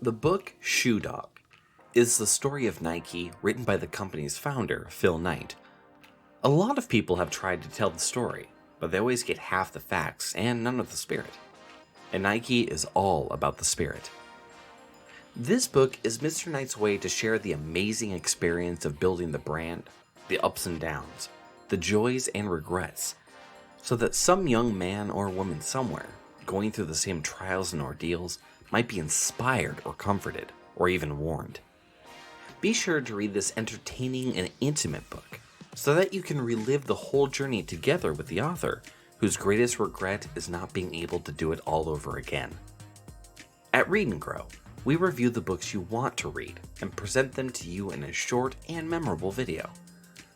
The book Shoe Dog is the story of Nike written by the company's founder, Phil Knight. A lot of people have tried to tell the story, but they always get half the facts and none of the spirit. And Nike is all about the spirit. This book is Mr. Knight's way to share the amazing experience of building the brand, the ups and downs, the joys and regrets, so that some young man or woman somewhere going through the same trials and ordeals might be inspired or comforted, or even warned. Be sure to read this entertaining and intimate book so that you can relive the whole journey together with the author, whose greatest regret is not being able to do it all over again. At Read and Grow, we review the books you want to read and present them to you in a short and memorable video.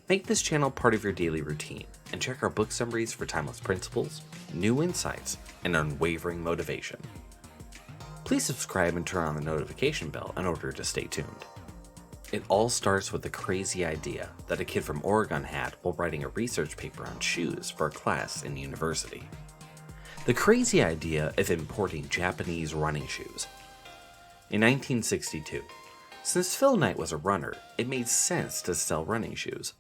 Make this channel part of your daily routine and check our book summaries for timeless principles, new insights, and unwavering motivation. Please subscribe and turn on the notification bell in order to stay tuned. It all starts with a crazy idea that a kid from Oregon had while writing a research paper on shoes for a class in university. The crazy idea of importing Japanese running shoes. In 1962, since Phil Knight was a runner, it made sense to sell running shoes.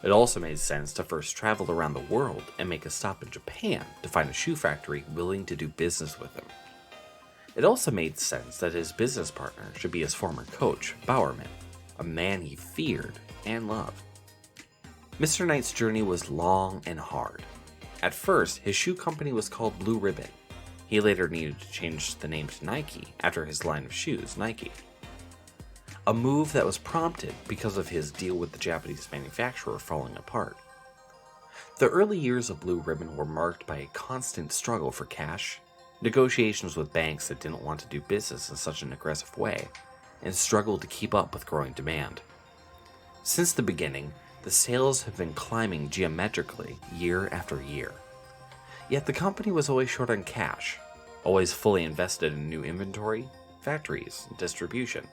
It also made sense to first travel around the world and make a stop in Japan to find a shoe factory willing to do business with him. It also made sense that his business partner should be his former coach, Bowerman, a man he feared and loved. Mr. Knight's journey was long and hard. At first, his shoe company was called Blue Ribbon. He later needed to change the name to Nike after his line of shoes, Nike. A move that was prompted because of his deal with the Japanese manufacturer falling apart. The early years of Blue Ribbon were marked by a constant struggle for cash, negotiations with banks that didn't want to do business in such an aggressive way, and struggled to keep up with growing demand. Since the beginning, the sales have been climbing geometrically year after year. Yet the company was always short on cash, always fully invested in new inventory, factories, and distribution.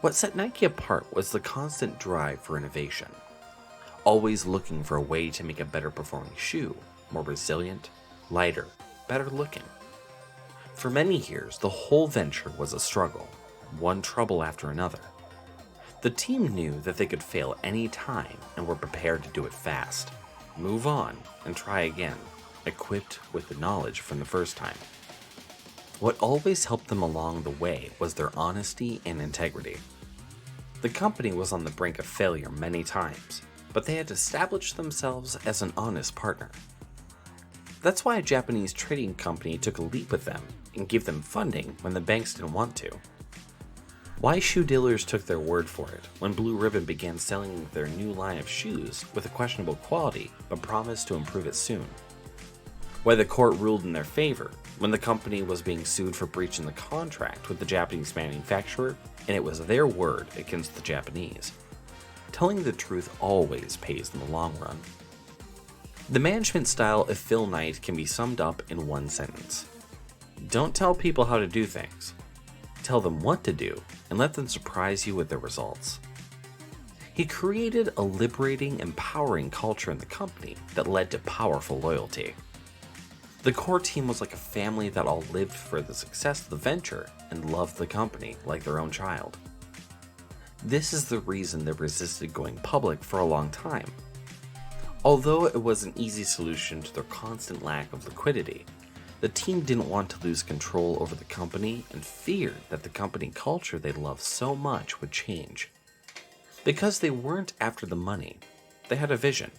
What set Nike apart was the constant drive for innovation, always looking for a way to make a better performing shoe, more resilient, lighter, better looking. For many years, the whole venture was a struggle, one trouble after another. The team knew that they could fail any time and were prepared to do it fast, move on, and try again, equipped with the knowledge from the first time. What always helped them along the way was their honesty and integrity. The company was on the brink of failure many times, but they had established themselves as an honest partner. That's why a Japanese trading company took a leap with them and gave them funding when the banks didn't want to. Why shoe dealers took their word for it when Blue Ribbon began selling their new line of shoes with a questionable quality but promised to improve it soon. Why the court ruled in their favor when the company was being sued for breaching the contract with the Japanese manufacturer and it was their word against the Japanese. Telling the truth always pays in the long run. The management style of Phil Knight can be summed up in one sentence. Don't tell people how to do things. Tell them what to do and let them surprise you with their results. He created a liberating, empowering culture in the company that led to powerful loyalty. The core team was like a family that all lived for the success of the venture and loved the company like their own child. This is the reason they resisted going public for a long time. Although it was an easy solution to their constant lack of liquidity, the team didn't want to lose control over the company and feared that the company culture they loved so much would change. Because they weren't after the money, they had a vision.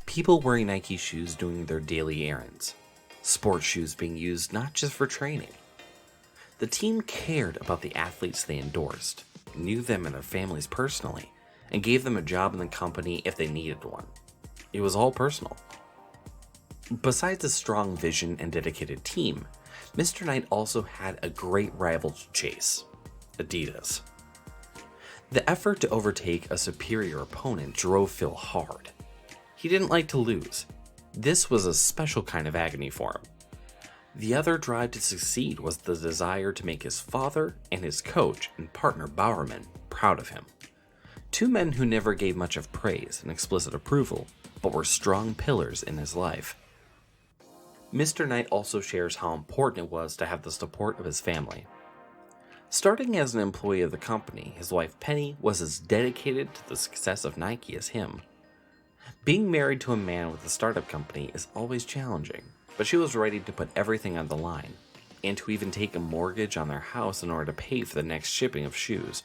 People wearing Nike shoes doing their daily errands. Sports shoes being used not just for training. The team cared about the athletes they endorsed, knew them and their families personally, and gave them a job in the company if they needed one. It was all personal. Besides a strong vision and dedicated team, Mr. Knight also had a great rival to chase, Adidas. The effort to overtake a superior opponent drove Phil hard. He didn't like to lose. This was a special kind of agony for him. The other drive to succeed was the desire to make his father and his coach and partner Bowerman proud of him. Two men who never gave much of praise and explicit approval, but were strong pillars in his life. Mr. Knight also shares how important it was to have the support of his family. Starting as an employee of the company, his wife Penny was as dedicated to the success of Nike as him. Being married to a man with a startup company is always challenging, but she was ready to put everything on the line, and to even take a mortgage on their house in order to pay for the next shipping of shoes.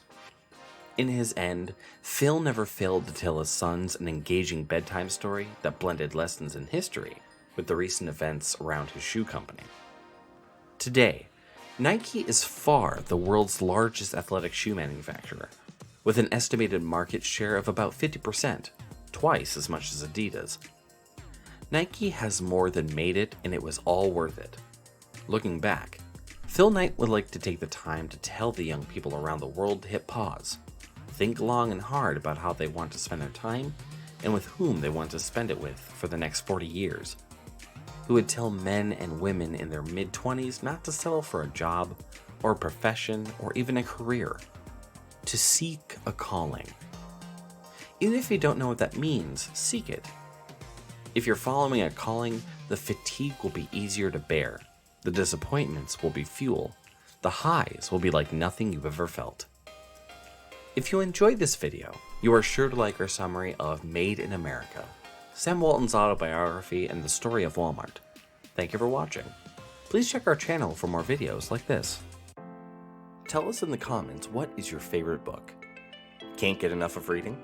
In his end, Phil never failed to tell his sons an engaging bedtime story that blended lessons in history with the recent events around his shoe company. Today, Nike is far the world's largest athletic shoe manufacturer, with an estimated market share of about 50%, twice as much as Adidas. Nike has more than made it, and it was all worth it. Looking back, Phil Knight would like to take the time to tell the young people around the world to hit pause, think long and hard about how they want to spend their time and with whom they want to spend it with for the next 40 years. He would tell men and women in their mid-20s not to settle for a job or a profession or even a career, to seek a calling. Even if you don't know what that means, seek it. If you're following a calling, the fatigue will be easier to bear, the disappointments will be fuel, the highs will be like nothing you've ever felt. If you enjoyed this video, you are sure to like our summary of Made in America, Sam Walton's autobiography and the story of Walmart. Thank you for watching. Please check our channel for more videos like this. Tell us in the comments, what is your favorite book? Can't get enough of reading?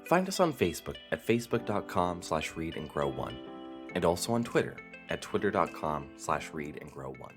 Find us on Facebook at facebook.com/readandgrow1 and also on Twitter at twitter.com/readandgrow1.